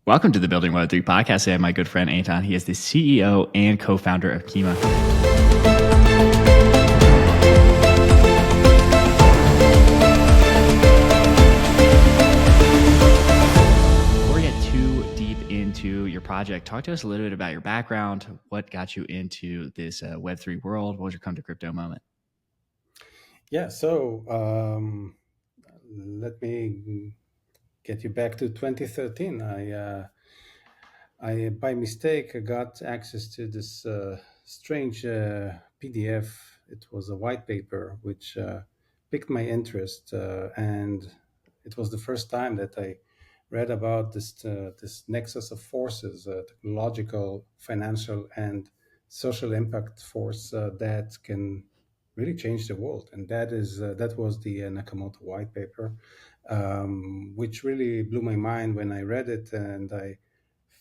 Welcome to the Building Web3 Podcast. I have my good friend Eitan. He is the CEO and co-founder of Kima. Before we get too deep into your project, talk to us a little bit about your background. What got you into this Web3 world? What was your come to crypto moment? Yeah, so let me get you back to 2013. I by mistake got access to this strange PDF. It was a white paper which piqued my interest, and it was the first time that I read about this nexus of forces, technological, financial, and social impact force that can really change the world. And that was the Nakamoto White Paper, which really blew my mind when I read it, and I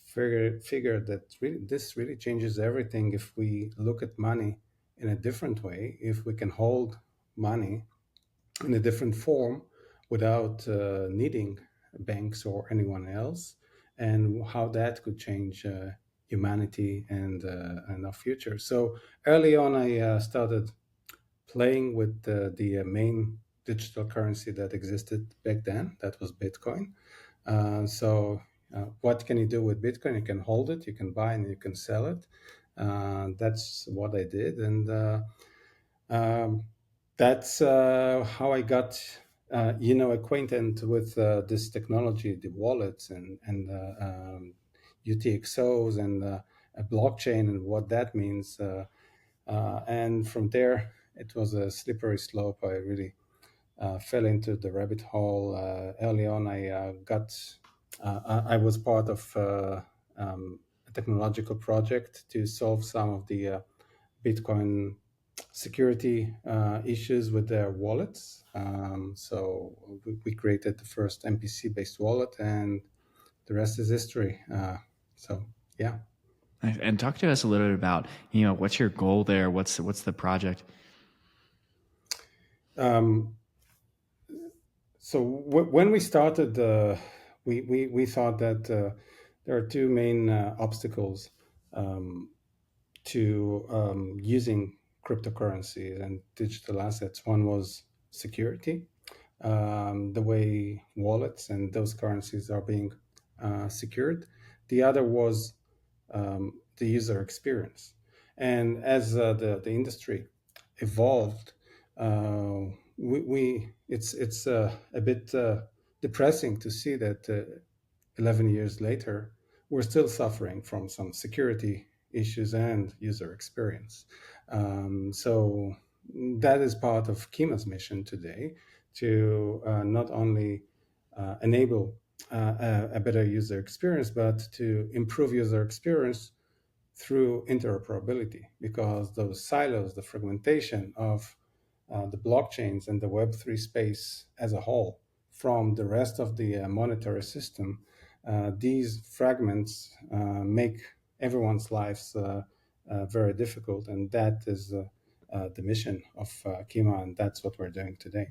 figured that this really changes everything if we look at money in a different way, if we can hold money in a different form without needing banks or anyone else, and how that could change humanity and our future. So early on, I started playing with the main digital currency that existed back then. That was Bitcoin. What can you do with Bitcoin? You can hold it, you can buy, and you can sell it. That's what I did, and um, that's how I got, acquainted with this technology, the wallets and UTXOs and a blockchain and what that means. And from there, it was a slippery slope. I really fell into the rabbit hole. Early on, I was part of a technological project to solve some of the Bitcoin security issues with their wallets. So we created the first MPC-based wallet, and the rest is history. So yeah. And talk to us a little bit about, what's your goal there? What's the project? When we started, we thought that there are two main obstacles to using cryptocurrencies and digital assets. One was security, the way wallets and those currencies are being secured. The other was the user experience. And as the industry evolved, it's a bit depressing to see that 11 years later, we're still suffering from some security issues and user experience. So that is part of Kima's mission today, to not only enable a better user experience, but to improve user experience through interoperability, because those silos, the fragmentation of the blockchains and the Web3 space as a whole from the rest of the monetary system, these fragments make everyone's lives very difficult. And that is the mission of Kima, and that's what we're doing today.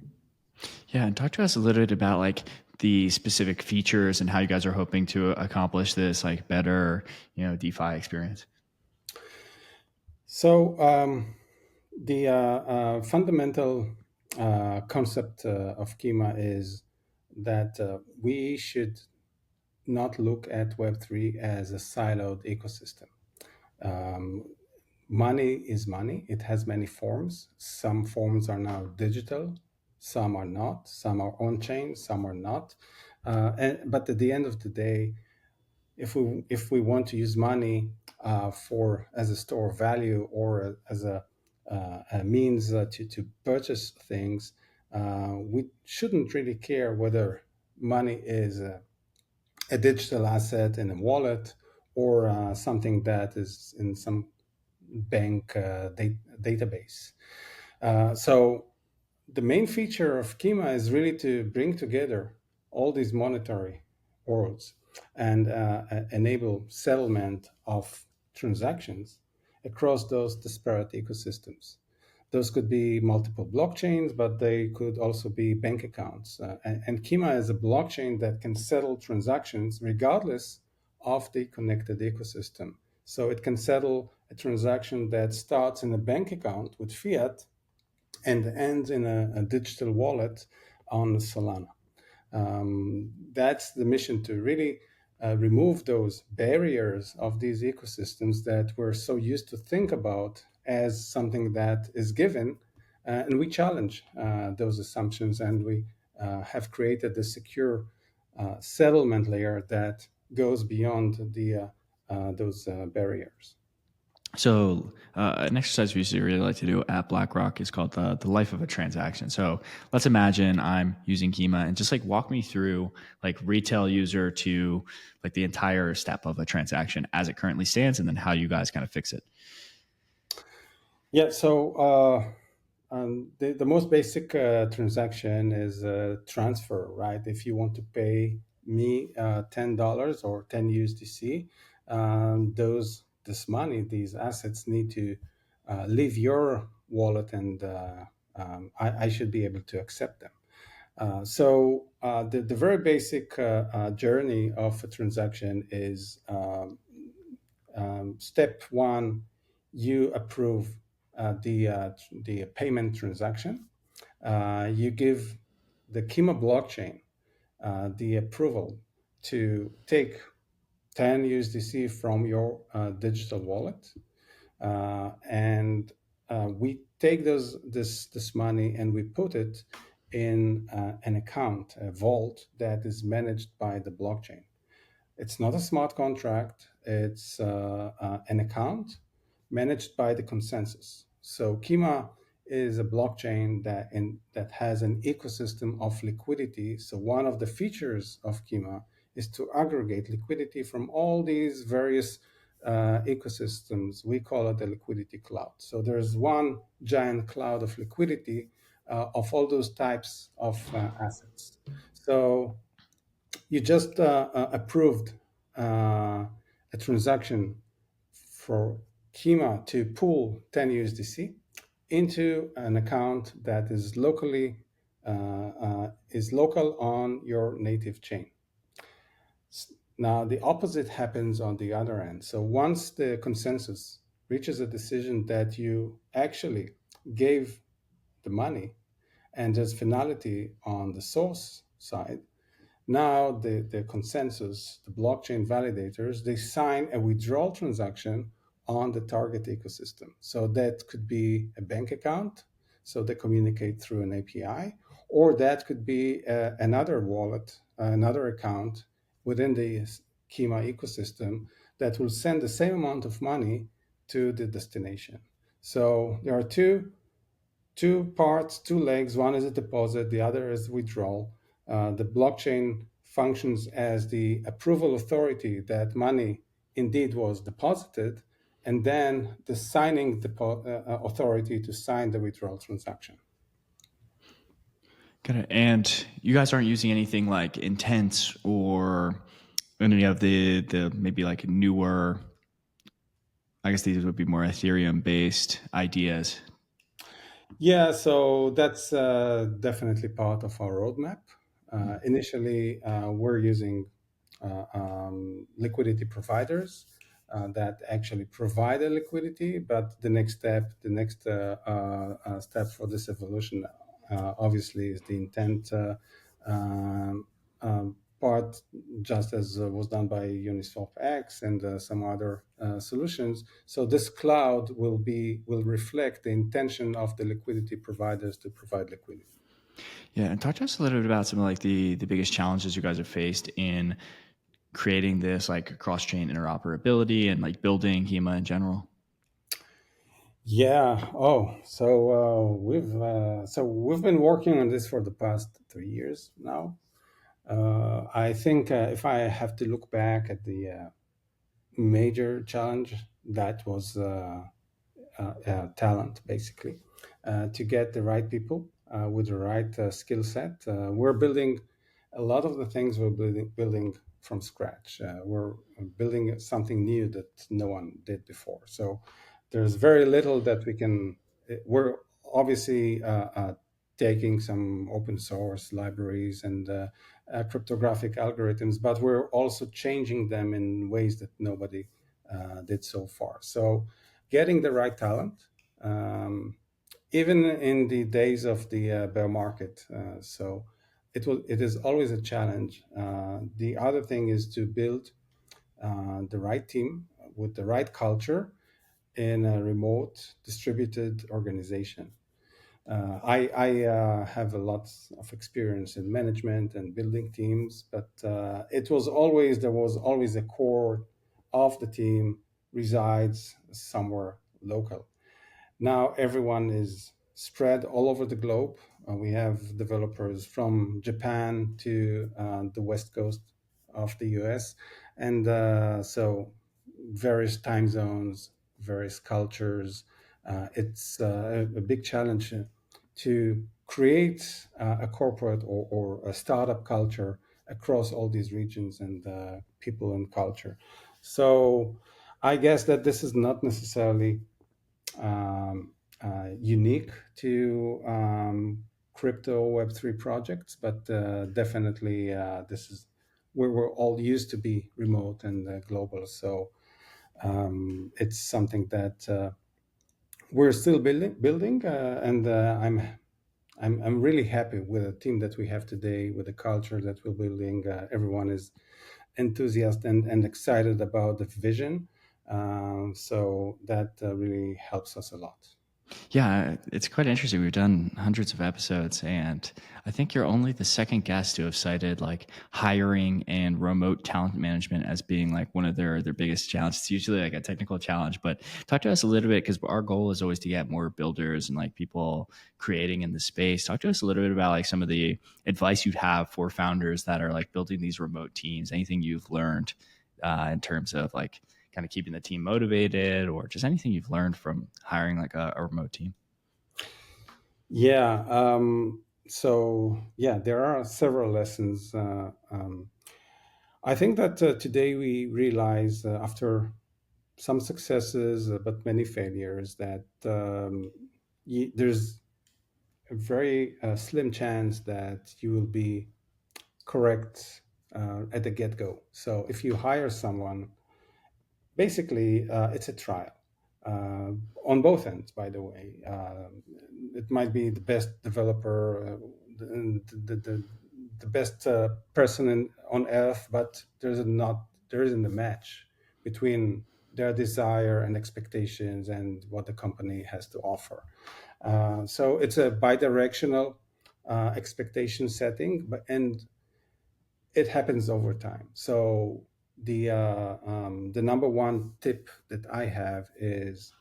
Yeah, and talk to us a little bit about like the specific features and how you guys are hoping to accomplish this like better, DeFi experience. So the fundamental concept of Kima is that we should not look at Web3 as a siloed ecosystem. Um, Money is money. It has many forms. Some forms are now digital, some are not. Some are on chain, some are not. But at the end of the day, if we want to use money for as a store of value or as a means to purchase things, we shouldn't really care whether money is a digital asset in a wallet or something that is in some bank database. So the main feature of Kima is really to bring together all these monetary worlds and enable settlement of transactions across those disparate ecosystems. Those could be multiple blockchains, but they could also be bank accounts. And Kima is a blockchain that can settle transactions regardless of the connected ecosystem. So it can settle a transaction that starts in a bank account with fiat and ends in a digital wallet on Solana. That's the mission, to really remove those barriers of these ecosystems that we're so used to think about as something that is given. And we challenge those assumptions, and we have created a secure settlement layer that goes beyond those barriers. So, an exercise we used to really like to do at BlackRock is called the life of a transaction. So, let's imagine I'm using Kima, and just like walk me through like retail user to like the entire step of a transaction as it currently stands, and then how you guys kind of fix it. Yeah, so the most basic transaction is a transfer, right? If you want to pay me $10 or 10 USDC, this money, these assets need to leave your wallet, and I should be able to accept them. The very basic journey of a transaction is step one, you approve the payment transaction. You give the Kima blockchain the approval to take 10 USDC from your digital wallet, and we take this money and we put it in an account, a vault that is managed by the blockchain. It's not a smart contract. It's an account managed by the consensus. So Kima is a blockchain that has an ecosystem of liquidity. So one of the features of Kima is to aggregate liquidity from all these various ecosystems. We call it the liquidity cloud. So there's one giant cloud of liquidity of all those types of assets. So you just approved a transaction for Kima to pull 10 USDC into an account that is local on your native chain. Now the opposite happens on the other end. So once the consensus reaches a decision that you actually gave the money and there's finality on the source side, now the consensus, the blockchain validators, they sign a withdrawal transaction on the target ecosystem. So that could be a bank account, so they communicate through an API, or that could be another wallet, another account within the Kima ecosystem that will send the same amount of money to the destination. So there are two parts, two legs. One is a deposit, the other is withdrawal. The blockchain functions as the approval authority that money indeed was deposited, and then the signing authority to sign the withdrawal transaction. Got it. And you guys aren't using anything like Intense or any of the maybe like newer, I guess these would be more Ethereum based ideas. Yeah, so that's definitely part of our roadmap. Initially, we're using liquidity providers that actually provide the liquidity, but the next step for this evolution, obviously, is the intent part, just as was done by Uniswap X and some other solutions. So this cloud will reflect the intention of the liquidity providers to provide liquidity. Yeah, and talk to us a little bit about some of like the biggest challenges you guys have faced in creating this like cross chain interoperability and like building Kima in general. Yeah. Oh, so we've been working on this for the past 3 years now. I think if I have to look back at the major challenge, that was talent, basically, to get the right people with the right skill set. We're building a lot of the things we're building from scratch. We're building something new that no one did before. So there's very little that we can. We're obviously taking some open source libraries and cryptographic algorithms, but we're also changing them in ways that nobody did so far. So, getting the right talent, even in the days of the bear market. It is always a challenge. The other thing is to build the right team with the right culture in a remote distributed organization. I have a lot of experience in management and building teams, but there was always a core of the team resides somewhere local. Now everyone is spread all over the globe. We have developers from Japan to the west coast of the US, and so various time zones, various cultures. It's a big challenge to create a corporate or a startup culture across all these regions and people and culture. So I guess that this is not necessarily unique to crypto Web3 projects, but definitely this is where we're all used to be remote and global. So it's something that we're still building, and I'm really happy with the team that we have today, with the culture that we're building. Everyone is enthusiastic and excited about the vision. So that really helps us a lot. Yeah, it's quite interesting. We've done hundreds of episodes, and I think you're only the second guest to have cited like hiring and remote talent management as being like one of their biggest challenges. It's usually like a technical challenge, but talk to us a little bit because our goal is always to get more builders and like people creating in the space. Talk to us a little bit about like some of the advice you'd have for founders that are like building these remote teams. Anything you've learned in terms of like kind of keeping the team motivated or just anything you've learned from hiring like a remote team? Yeah. So yeah, there are several lessons. I think that today we realize after some successes, but many failures, that there's a very slim chance that you will be correct at the get-go. So if you hire someone, basically it's a trial uh, on both ends, by the way. It might be the best developer, the best person on earth, but there isn't a match between their desire and expectations and what the company has to offer. So it's a bidirectional expectation setting, and it happens over time. So the number one tip that I have is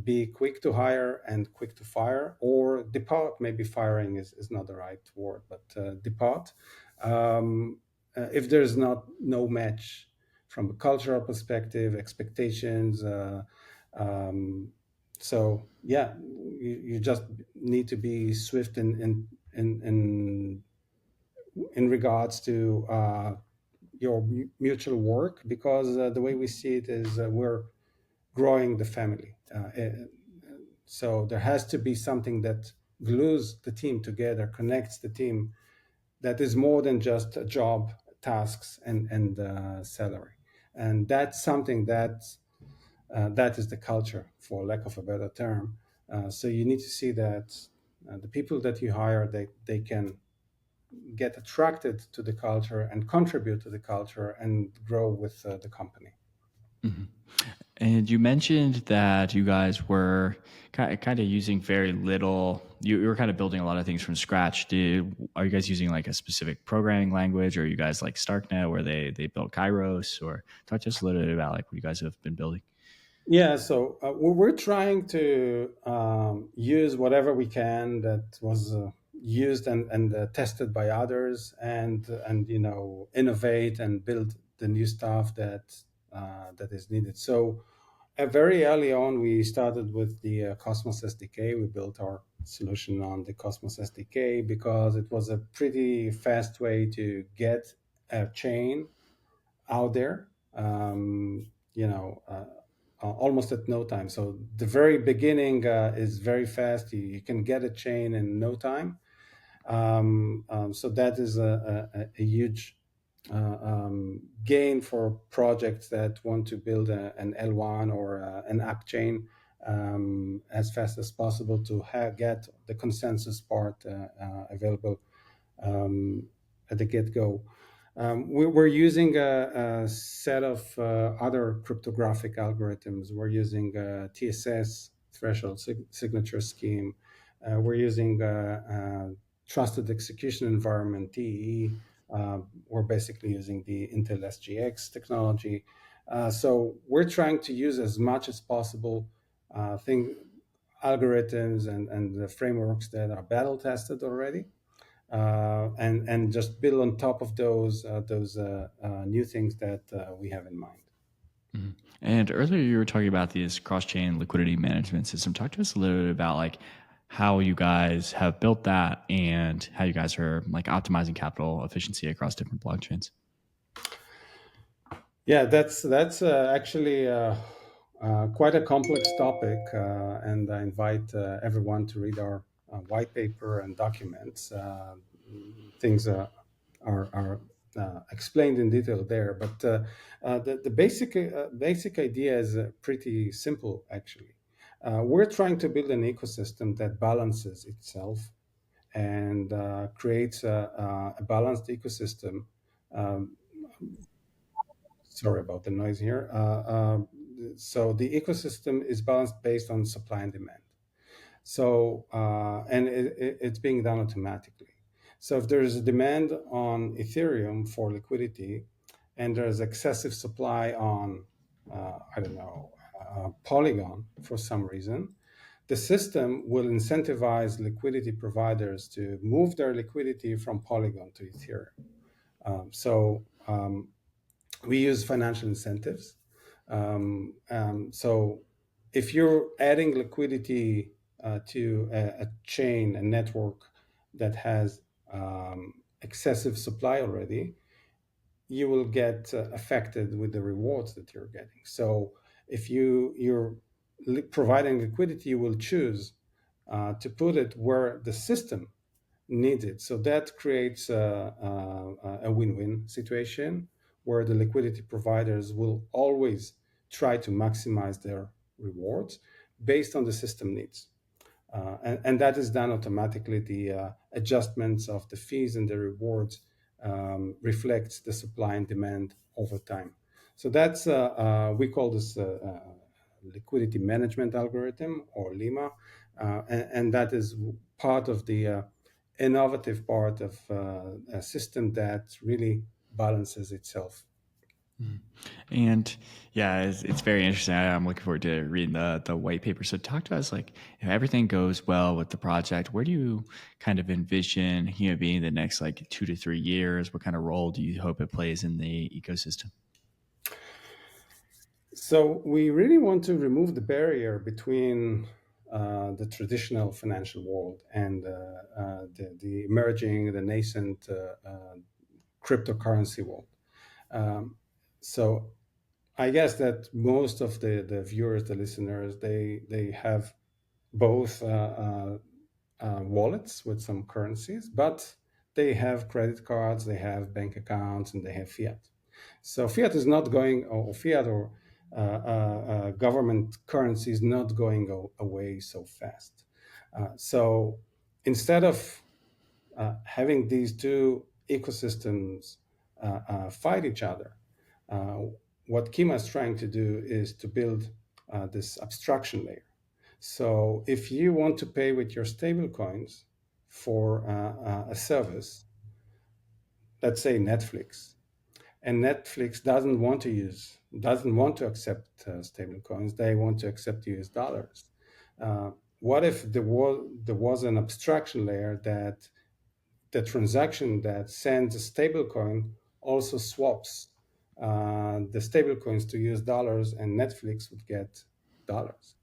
be quick to hire and quick to fire, or depart. Maybe firing is not the right word, but depart if there's not no match from a cultural perspective, expectations. Um, so yeah, you just need to be swift in regards to your mutual work, because the way we see it is we're growing the family. So there has to be something that glues the team together, connects the team, that is more than just a job, tasks, and salary. And that's something that is the culture, for lack of a better term. So you need to see that the people that you hire, they can get attracted to the culture and contribute to the culture and grow with the company. Mhm. And you mentioned that you guys were kind of using very little. You were kind of building a lot of things from scratch. Are you guys using like a specific programming language, or are you guys like Starknet, where they built Kairos? Or talk to us a little bit about like what you guys have been building. Yeah, so we're trying to use whatever we can that was used and tested by others, and innovate and build the new stuff that is needed. So very early on, we started with the Cosmos SDK. We built our solution on the Cosmos SDK because it was a pretty fast way to get a chain out there. almost at no time. So the very beginning is very fast. You can get a chain in no time. So that is a huge gain for projects that want to build an L1 or an app chain as fast as possible to get the consensus part available at the get-go. We're using a set of other cryptographic algorithms. We're using TSS, threshold signature scheme. We're using trusted execution environment, TEE. We're basically using the Intel SGX technology. So we're trying to use as much as possible algorithms and the frameworks that are battle tested already, and just build on top of those new things that we have in mind. Mhm. And earlier you were talking about this cross-chain liquidity management system. Talk to us a little bit about like how you guys have built that and how you guys are like optimizing capital efficiency across different blockchains. Yeah, that's actually quite a complex topic, and I invite everyone to read our white paper and documents. Things are explained in detail there, but the basic idea is pretty simple, actually. We're trying to build an ecosystem that balances itself and creates a balanced ecosystem. Um, Sorry about the noise here. So the ecosystem is balanced based on supply and demand. So and it's being done automatically. So if there is a demand on Ethereum for liquidity, and there's excessive supply on I don't know, Polygon for some reason, the system will incentivize liquidity providers to move their liquidity from Polygon to Ethereum. So we use financial incentives. So if you're adding liquidity to a chain, a network that has excessive supply already, you will get affected with the rewards that you're getting. So if you're providing liquidity, you will choose to put it where the system needed. So that creates a win-win situation where the liquidity providers will always try to maximize their rewards based on the system needs. And that is done automatically. The adjustments of the fees and the rewards reflects the supply and demand over time. So that's we call this liquidity management algorithm, or Lima, and that is part of the innovative part of a system that really balances itself. Mhm. And yeah, it's very interesting. I'm looking forward to reading the white paper. So talk to us like if everything goes well with the project, where do you kind of envision being the next like 2 to 3 years? What kind of role do you hope it plays in the ecosystem? So we really want to remove the barrier between the traditional financial world and the emerging, the nascent cryptocurrency world. Um, so I guess that most of the viewers, the listeners, they have both wallets with some currencies, but they have credit cards, they have bank accounts, and they have fiat. So fiat is not going, or fiat or government currency is not going away so fast. So instead of having these two ecosystems fight each other, uh, what Kima is trying to do is to build this abstraction layer. So if you want to pay with your stable coins for a service, let's say Netflix, and Netflix doesn't want to accept stable coins, they want to accept US dollars. What if there was an abstraction layer that the transaction that sends a stable coin also swaps the stable coins to US dollars, and Netflix would get dollars?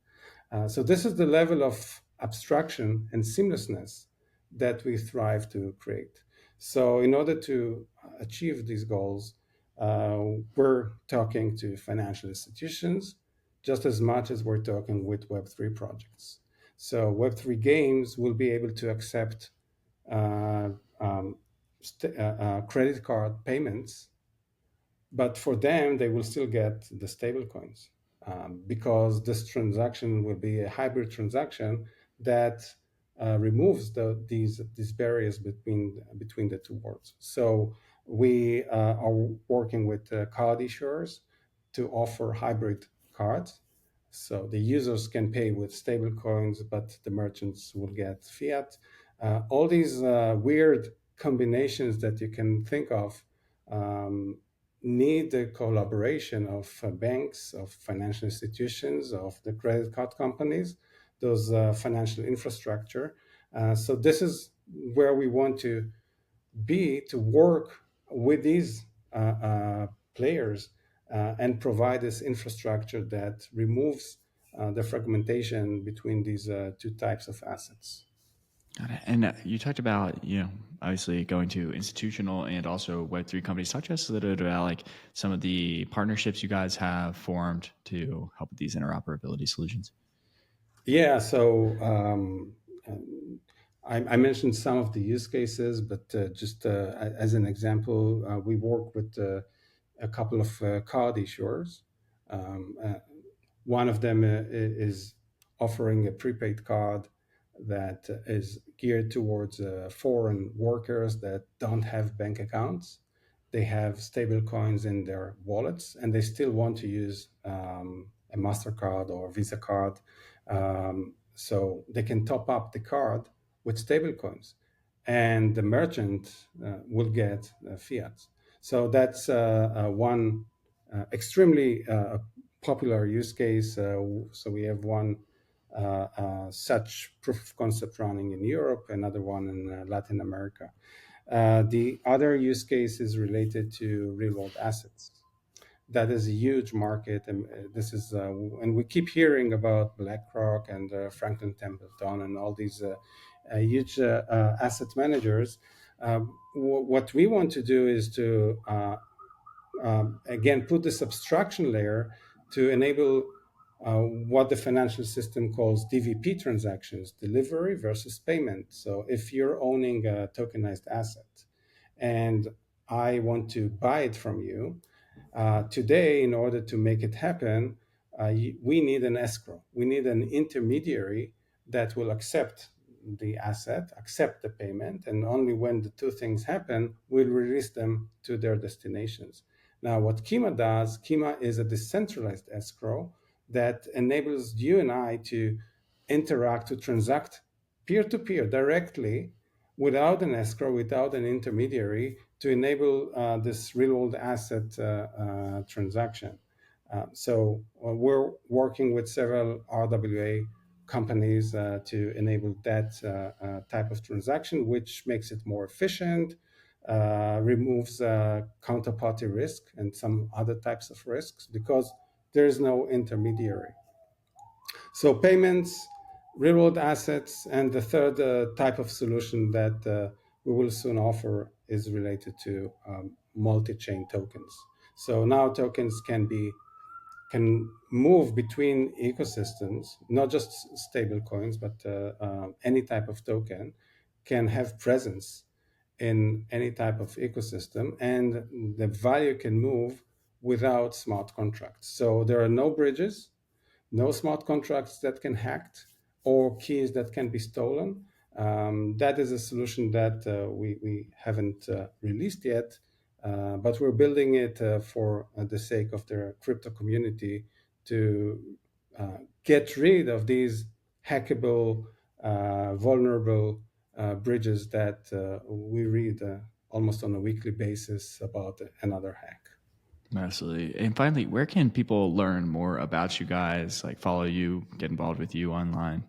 So this is the level of abstraction and seamlessness that we thrive to create. So in order to achieve these goals, we're talking to financial institutions, just as much as we're talking with Web3 projects. So Web3 games will be able to accept uh, um, credit card payments, but for them, they will still get the stable coins because this transaction will be a hybrid transaction that removes these barriers between the two worlds. So we are working with card issuers to offer hybrid cards. So the users can pay with stable coins, but the merchants will get fiat. All these weird combinations that you can think of um, need the collaboration of banks, of financial institutions, of the credit card companies, those financial infrastructure. So this is where we want to be to work with these players and provide this infrastructure that removes the fragmentation between these two types of assets. Got it. And you talked about, obviously going to institutional and also Web3 companies. Talk to us a little bit about like some of the partnerships you guys have formed to help with these interoperability solutions. Yeah, so I mentioned some of the use cases, but just as an example, we work with a couple of card issuers. Um, uh, One of them is offering a prepaid card that is geared towards foreign workers that don't have bank accounts. They have stable coins in their wallets and they still want to use a MasterCard or Visa card. So they can top up the card with stable coins and the merchant will get fiat. So that's one extremely popular use case. So we have one such proof of concept running in Europe, another one in Latin America. The other use case is related to real world assets. That is a huge market, and and we keep hearing about BlackRock and Franklin Templeton and all these huge asset managers. What we want to do is to again put this abstraction layer to enable what the financial system calls DVP transactions, delivery versus payment. So if you're owning a tokenized asset and I want to buy it from you, today, in order to make it happen, we need an escrow. We need an intermediary that will accept the asset, accept the payment, and only when the two things happen, we'll release them to their destinations. Now, what Kima does, Kima is a decentralized escrow that enables you and I to interact, to transact peer to peer directly without an escrow, without an intermediary, to enable this real world asset transaction. So we're working with several RWA companies to enable that type of transaction, which makes it more efficient, removes counterparty risk and some other types of risks because there is no intermediary. So payments, real world assets, and the third type of solution that we will soon offer is related to multi-chain tokens. So now tokens can move between ecosystems, not just stable coins, but any type of token can have presence in any type of ecosystem, and the value can move without smart contracts. So there are no bridges, no smart contracts that can hacked or keys that can be stolen. That is a solution that we haven't released yet, but we're building it for the sake of the crypto community to get rid of these hackable, vulnerable bridges that we read almost on a weekly basis about another hack. Absolutely. And finally, where can people learn more about you guys, like follow you, get involved with you online?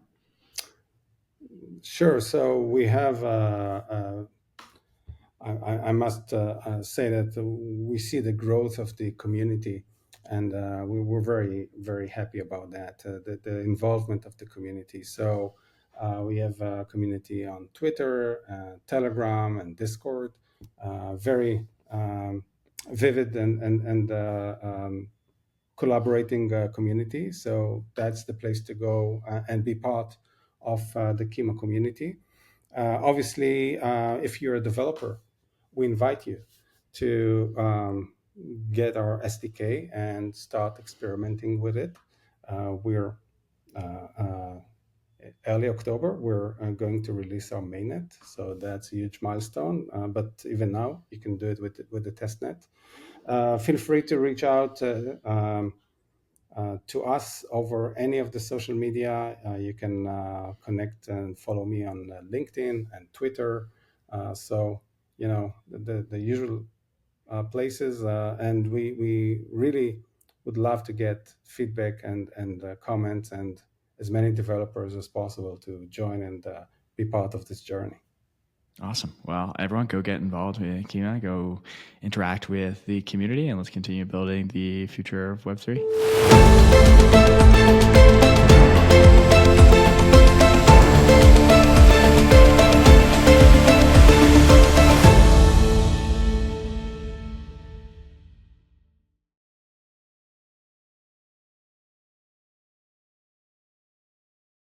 Sure. So we have I must say that we see the growth of the community, and we're very, very happy about that, the involvement of the community. So we have a community on Twitter, Telegram, and Discord, very vivid and collaborating community. So that's the place to go and be part of the Kima community. Obviously, if you're a developer, we invite you to get our SDK and start experimenting with it. We're early October, we're going to release our mainnet. So that's a huge milestone. But even now, you can do it with the testnet. Feel free to reach out to us over any of the social media. You can connect and follow me on LinkedIn and Twitter. So, the usual places. And we really would love to get feedback and comments and as many developers as possible to join and be part of this journey. Awesome. Well, everyone go get involved with Kima, go interact with the community, and let's continue building the future of Web3.